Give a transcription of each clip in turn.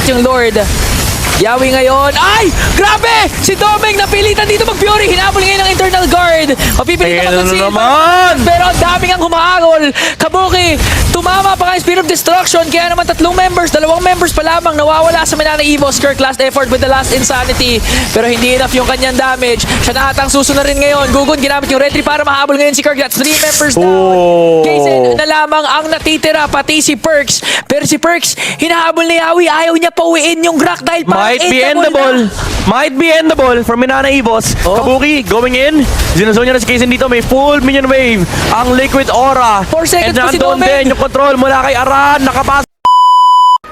yung Lord. Yawi ngayon. Ay! Grabe! Si Domeng napilitan dito mag-Fury. Hinabol ngayon ng internal guard. Mapipilitan naman si naman! Pero ang daming ang humahagol. Kabuki, tumama pa nga yung Spirit of Destruction. Kaya naman dalawang members pa lamang nawawala sa Manana Evos. Kirk last effort with the last Insanity. Pero hindi enough yung kanyang damage. Siya na atang susunod rin ngayon. Gugun, ginamit yung retry para mahabol ngayon si Kirk. That's 3 members down. Kaysen na lamang ang natitira, pati si Perks. Pero si Perks, hinahabol ni Yawi. Ayaw niya pauwiin yung Grak dahil Might be endable. Might be endable for Manana Evos. Oh. Kabuki going in. Zinazone niya na si Kaysen dito. May full minion wave. Ang Liquid Aura. 4 seconds And pa si nandun Domeng. din yung control mula kay Aran. Nakapasok.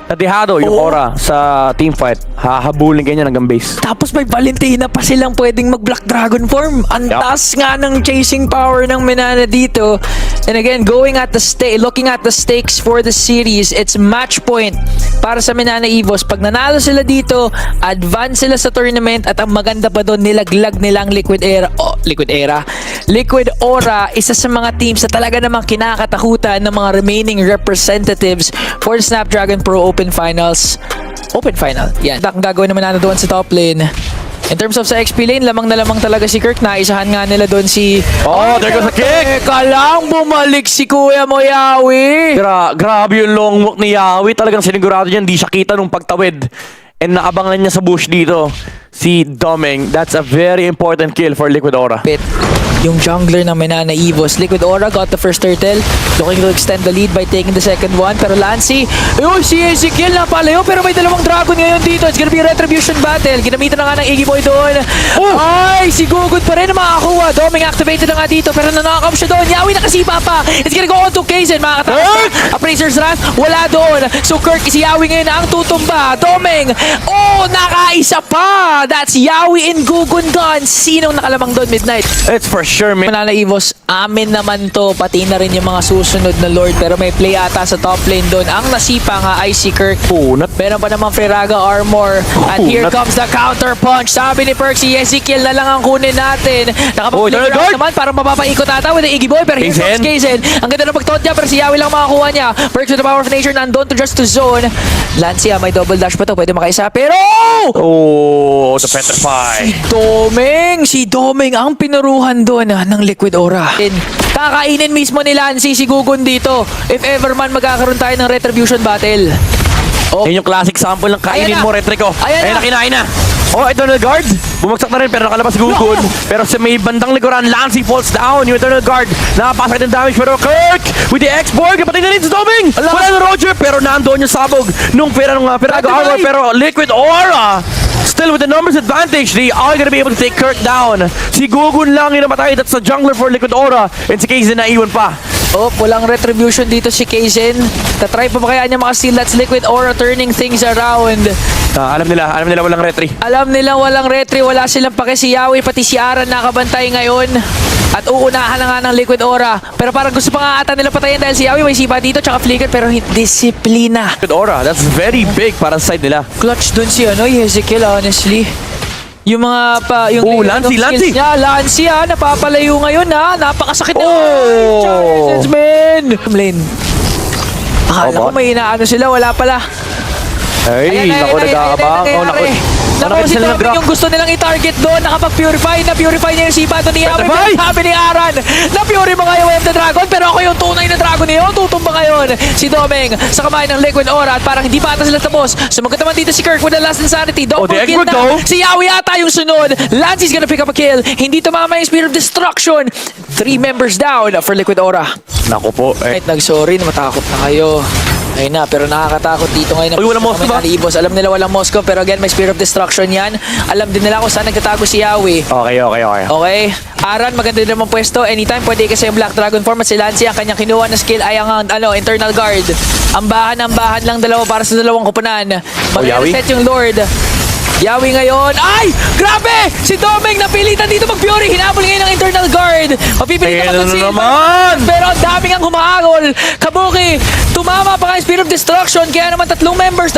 Natihado yung aura sa teamfight. Hahabulin ganyan hanggang base. Tapos may Valentina pa silang pwedeng mag-Black Dragon form. Ang taas nga ng chasing power ng Manana dito. And again, looking at the stakes for the series, it's match point para sa Manana Evos. Pag nanalo sila dito, advance sila sa tournament at ang maganda pa doon, nilaglag nilang Liquid Aura, isa sa mga teams na talaga namang kinakatakutan ng mga remaining representatives for the Snapdragon Pro Open Finals. Open Final, yan. Ang gagawin naman natin doon sa top lane. In terms of sa XP lane, lamang na lamang talaga si Kirk. Naisahan nga nila doon si... There goes a kick! Teka lang, bumalik si Kuya mo, Yawi. Grabe yung long walk ni Yawi. Talagang sinigurado niya, hindi siya kita nung pagtawid. And naabangan niya sa bush dito si Domeng. That's a very important kill for Liquid Aura. Yung jungler ng Manana Evos. Liquid Aura got the first turtle. Looking to extend the lead by taking the second one. Pero Lancy, ayun, si Ezekiel napalayo. Pero may dalawang dragon ngayon dito. It's gonna be a retribution battle. Ginamitan na nga ng Iggy Boy doon. Ay, si Gugud pa rin na makakuha. Domeng activated na nga dito. Pero nanakam siya doon. Yawi nakasipa pa. It's gonna go on to Kaysen. Makakatakas. Appraiser's Wrath, wala doon. So Kirk, si Yawi ngayon na ang tutumba. Domeng, nakaisa pa. That's Yawi and Gugun gone. Sinong nakalamang doon, Midnight? It's for sure, man. Manana Evos, amin naman to. Pati na rin yung mga susunod na Lord. Pero may play ata sa top lane doon. Ang nasipa nga ay si Kirk. Meron pa naman Freraga armor. At here comes the counter punch. Sabi ni Perk, si Ezekiel na lang ang kunin natin. Nakapag-play round naman para mapapaikot ata with the Iggy Boy. Pero here comes Kaysen. Ang ganda ng pagtot niya. Pero si Yawi lang makakuha niya. Perks with the power of nature. Nandun to just to zone. Lancia, may double dash pa to. Pwede makaisa. Pero... the petrify. Si Domeng ang pinaruhan doon ng Liquid Aura. Kakainin mismo ni Lancy si Gugun dito. If ever man magkakaroon tayo ng retribution battle. Yan yung classic sample ng kainin mo, Retrico. Ayan na, kinain na. Eternal Guard. Bumagsak na rin pero nakalabas si Gugun. Pero sa may bandang likuran, Lancy falls down. Yung Eternal Guard, nakapasok ng damage. Pero Kirk with the X-Borg. Patay na rin si Domeng. Wala na Roger. Pero nandoon yung sabog nung Freraga armor. Pero Liquid Aura still with the numbers advantage. They are gonna be able to take Kirk down. Si Gugun lang yung namatay. That's the jungler for Liquid Aura. And si Kaysen na iwan pa. Walang retribution dito si Kaysen. Tatry pa ba kaya niya makasteal? That's Liquid Aura turning things around. Alam nila walang retry. Alam nila walang retry. Wala silang pake si Yawi. Pati si Aran nakabantay ngayon. At uunahan na nga ng Liquid Aura. Pero parang gusto pa nga ata nila patayin dahil si Yawi may sipa dito tsaka flicker pero disiplina. Liquid Aura, that's very big para sa side nila. Clutch dun si Ezekiel, honestly. Yung mga pa, yung Lancy niya, Lancy napapalayo ngayon napakasakit na. Charges, man. Lane. Akala ko may inaano sila, wala pala. Ay, naku, nag-aabang. Naku, si Domeng yung gusto nilang i-target doon. Nakapag-purify. Na-purify niya yung sipa doon ni Yawi. Sabi ni Aran, na-purify mo ngayon Wave the Dragon. Pero ako yung tunay na Dragon niyo. Tutumba ngayon si Domeng sa kamay ng Liquid Aura. At parang hindi pa ata sila tapos. Sumagot naman dito si Kirk with the last Insanity. Double kill na. Si Yawi ata yung sunod. Lancy's gonna pick up a kill. Hindi tumama yung Spirit of Destruction. 3 members down for Liquid Aura. Naku po. Kahit nag-sorry, matakot na kayo. Ayun na, pero nakakatakot dito ngayon. Walang Moskov ba? Alam nila walang Moskov, pero again, may Spirit of Destruction yan. Alam din nila kung saan nagtatago si Yawi. Okay. Aran, maganda din naman pwesto. Anytime, pwede kasi yung Black Dragon form. At si Lancy, ang kanyang kinuha na skill ay ang Internal Guard. Ang bahan lang dalawa para sa dalawang kupunan. Mag-reset yung Lord. Yawi ngayon. Ay! Grabe! Si Domeng napilitan dito mag-Fury. Hinabol ngayon ng Internal Guard. Mapipilitan naman si naman! Pero ang daming ang humahagol. Kabuki, Tumama pa nga yung Spear of Destruction, kaya naman 2 members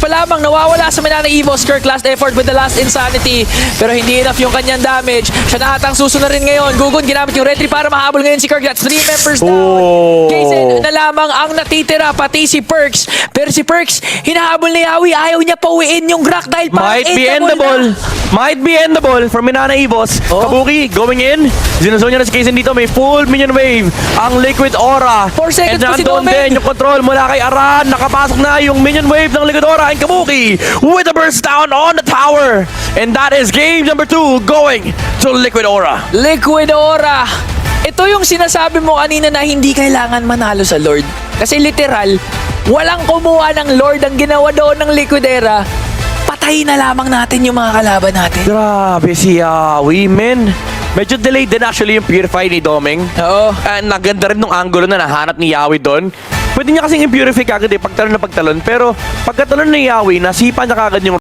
pa lamang nawawala sa Manana Evos. Kirk last effort with the last Insanity, pero hindi enough yung kanyang damage. Siya na atang susunod rin ngayon. Gugun ginamit yung retry para mahabol ngayon si Kirk. That's 3 members down. Oh. Kaysen na lamang ang natitira, pati si Perks. Pero si Perks, hinahabol ni Yawi. Ayaw niya pauwiin yung Grak dahil parang Might be endable. Might be endable for Manana Evos. Oh. Kabuki going in. Sinusong niya na si Kaysen dito. May full minion wave. Ang Liquid Aura. 4 seconds And pa si nandun Domeng. din yung control mula kay Aran. Nakapasok na yung minion wave ng Liquid Aura. And Kabuki with a burst down on the tower. And that is game number 2 going to Liquid Aura. Liquid Aura. Ito yung sinasabi mo kanina na hindi kailangan manalo sa Lord. Kasi literal, walang kumuha ng Lord. Ang ginawa doon ng Liquid Era, patayin na lamang natin yung mga kalaban natin. Grabe si Yawi, men. Medyo delayed din actually yung Purify ni Domeng. Oo. Naganda rin nung angulo na nahanap ni Yawi doon. Pwede niya kasing i-purify kagad pagtalon na pagtalon. Pero pagkatalon ni Yawi, nasipa niya kagad yung